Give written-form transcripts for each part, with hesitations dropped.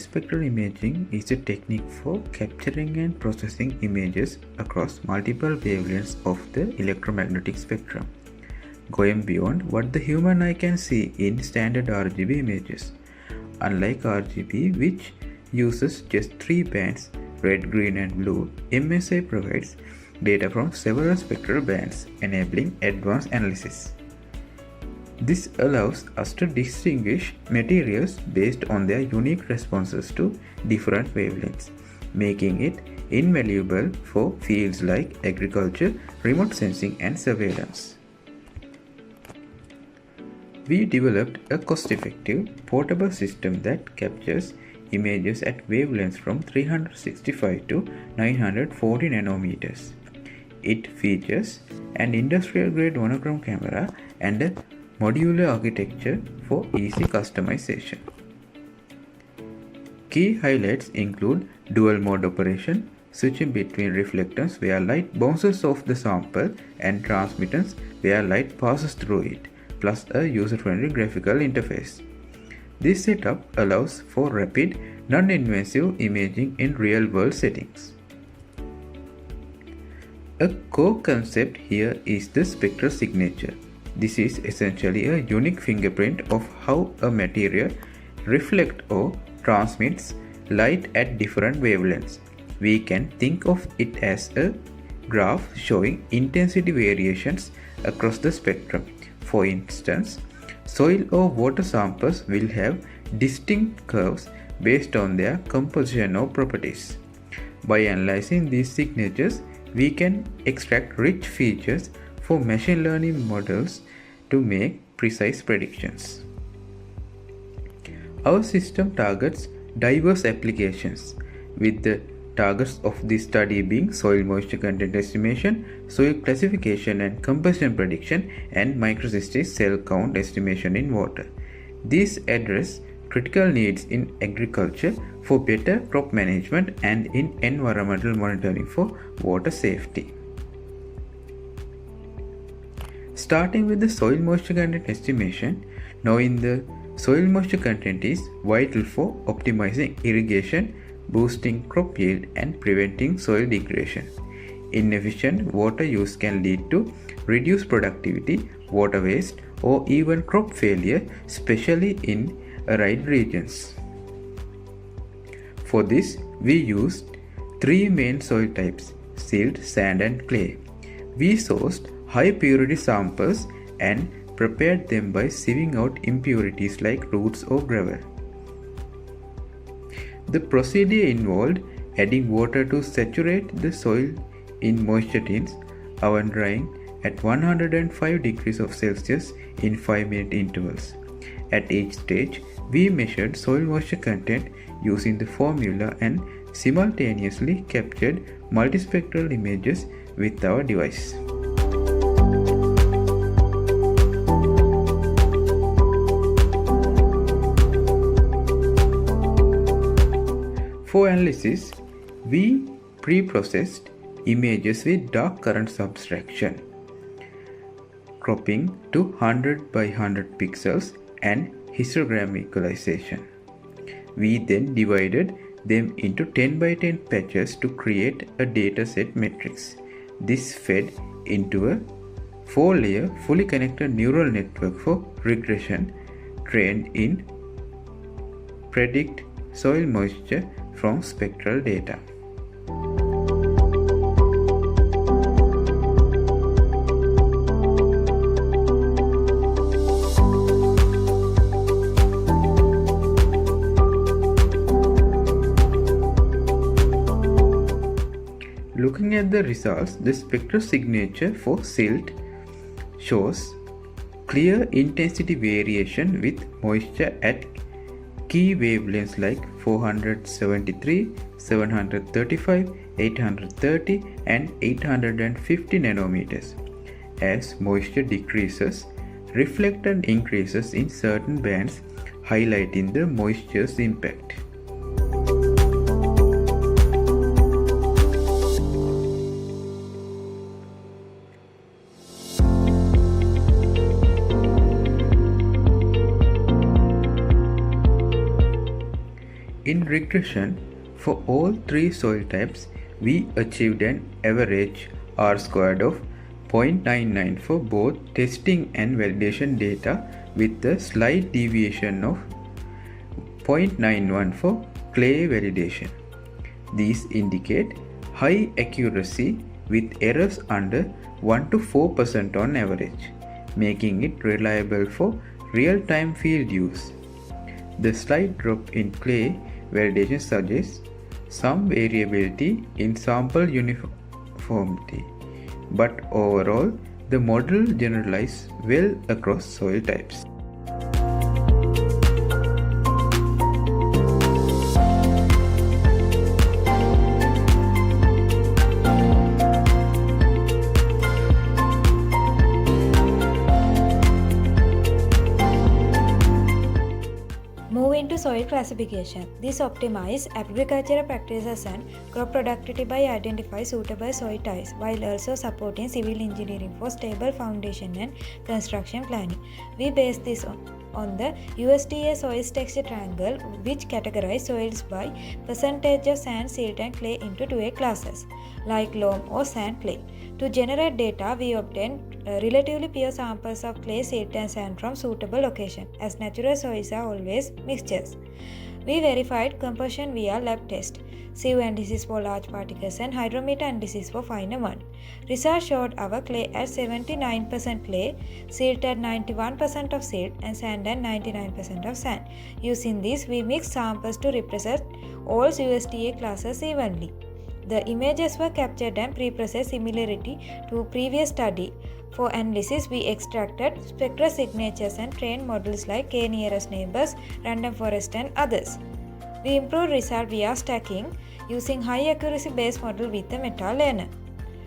multispectral imaging is a technique for capturing and processing images across multiple wavelengths of the electromagnetic spectrum, going beyond what the human eye can see in standard RGB images. Unlike RGB, which uses just 3 bands, red, green and blue, MSI provides data from several spectral bands, enabling advanced analysis. This allows us to distinguish materials based on their unique responses to different wavelengths, making it invaluable for fields like agriculture, remote sensing and surveillance. We developed a cost-effective, portable system that captures images at wavelengths from 365 to 940 nanometers. It features an industrial-grade monochrome camera and a modular architecture for easy customization. Key highlights include dual mode operation, switching between reflectance where light bounces off the sample and transmittance where light passes through it, plus a user-friendly graphical interface. This setup allows for rapid, non-invasive imaging in real-world settings. A core concept here is the spectral signature. This is essentially a unique fingerprint of how a material reflects or transmits light at different wavelengths. We can think of it as a graph showing intensity variations across the spectrum. For instance, soil or water samples will have distinct curves based on their composition or properties. By analyzing these signatures, we can extract rich features for machine learning models to make precise predictions. Our system targets diverse applications, with the targets of this study being soil moisture content estimation, soil classification and composition prediction, and microcystic cell count estimation in water. These address critical needs in agriculture for better crop management and in environmental monitoring for water safety. Starting with the soil moisture content estimation, knowing the soil moisture content is vital for optimizing irrigation, boosting crop yield and preventing soil degradation. Inefficient water use can lead to reduced productivity, water waste, or even crop failure, especially in arid regions. For this, we used 3 main soil types: silt, sand and clay. We sourced high purity samples and prepared them by sieving out impurities like roots or gravel. The procedure involved adding water to saturate the soil in moisture tins, oven drying at 105 degrees Celsius in 5-minute intervals. At each stage, we measured soil moisture content using the formula and simultaneously captured multispectral images with our device. For analysis, we pre-processed images with dark current subtraction, cropping to 100 by 100 pixels and histogram equalization. We then divided them into 10 by 10 patches to create a dataset matrix. This fed into a 4-layer fully connected neural network for regression trained in predict soil moisture from spectral data. Looking at the results, the spectral signature for silt shows clear intensity variation with moisture at key wavelengths like 473, 735, 830 and 850 nanometers. As moisture decreases, reflectance increases in certain bands, highlighting the moisture's impact. In regression, for all three soil types, we achieved an average R-squared of 0.99 for both testing and validation data, with a slight deviation of 0.91 for clay validation. These indicate high accuracy with errors under 1 to 4% on average, making it reliable for real-time field use. The slight drop in clay validation suggests some variability in sample uniformity, but overall the model generalizes well across soil types. Moving to soil classification. This optimizes agricultural practices and crop productivity by identifying suitable soil types, while also supporting civil engineering for stable foundation and construction planning. We base this on the USDA soil texture triangle, which categorizes soils by percentage of sand, silt and clay into 2A classes, like loam or sand clay. To generate data, we obtain relatively pure samples of clay, silt and sand from suitable locations, as natural soils are always mixtures. We verified composition via lab test, sieve indices for large particles and hydrometer indices for finer ones. Results showed our clay at 79% clay, silt at 91% of silt and sand at 99% of sand. Using this, we mixed samples to represent all USDA classes evenly. The images were captured and pre-processed similarity to previous study. For analysis, we extracted spectral signatures and trained models like k-nearest neighbors, random forest and others. We improved result via stacking using high accuracy based model with a meta-learner.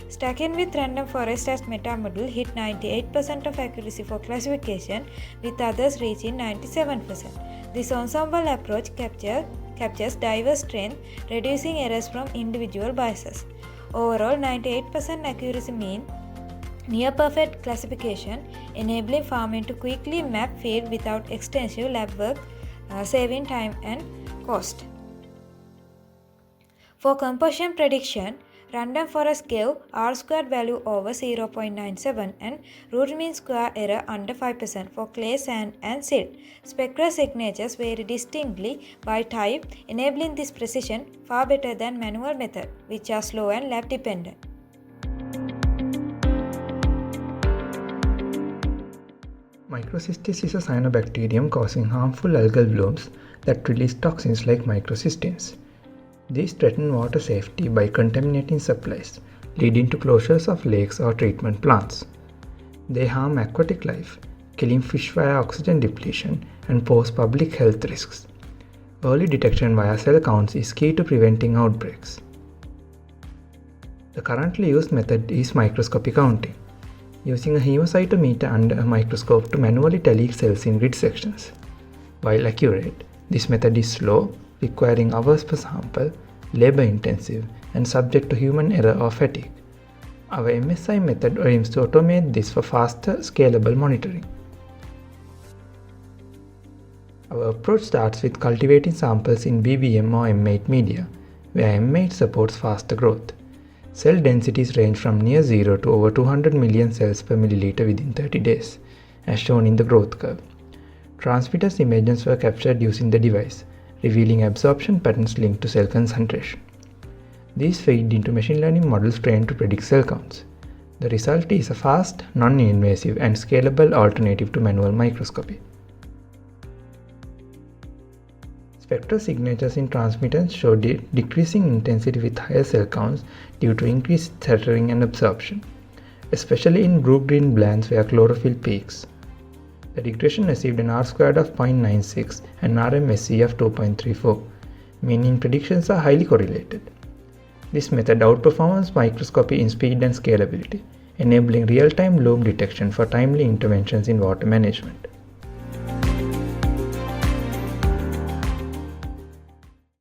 Stacking with random forest as meta model hit 98% of accuracy for classification, with others reaching 97%. This ensemble approach captures diverse strength, reducing errors from individual biases. Overall, 98% accuracy mean near perfect classification, enabling farming to quickly map field without extensive lab work, saving time and cost. For composition prediction, random forest gave R-squared value over 0.97 and root mean square error under 5% for clay, sand and silt. Spectral signatures vary distinctly by type, enabling this precision far better than manual method, which are slow and lab dependent. Microcystis is a cyanobacterium causing harmful algal blooms that release toxins like microcystins. These threaten water safety by contaminating supplies, leading to closures of lakes or treatment plants. They harm aquatic life, killing fish via oxygen depletion, and pose public health risks. Early detection via cell counts is key to preventing outbreaks. The currently used method is microscopic counting, using a hemocytometer under a microscope to manually tally cells in grid sections. While accurate, this method is slow, requiring hours per sample, labor-intensive, and subject to human error or fatigue. Our MSI method aims to automate this for faster, scalable monitoring. Our approach starts with cultivating samples in BBM or M8 media, where M8 supports faster growth. Cell densities range from near zero to over 200 million cells per milliliter within 30 days, as shown in the growth curve. Transmitters images were captured using the device, revealing absorption patterns linked to cell concentration. These feed into machine learning models trained to predict cell counts. The result is a fast, non-invasive, and scalable alternative to manual microscopy. Spectral signatures in transmitters show decreasing intensity with higher cell counts due to increased scattering and absorption, especially in blue-green bands where chlorophyll peaks. The regression achieved an R-squared of 0.96 and RMSE of 2.34, meaning predictions are highly correlated. This method outperforms microscopy in speed and scalability, enabling real-time bloom detection for timely interventions in water management.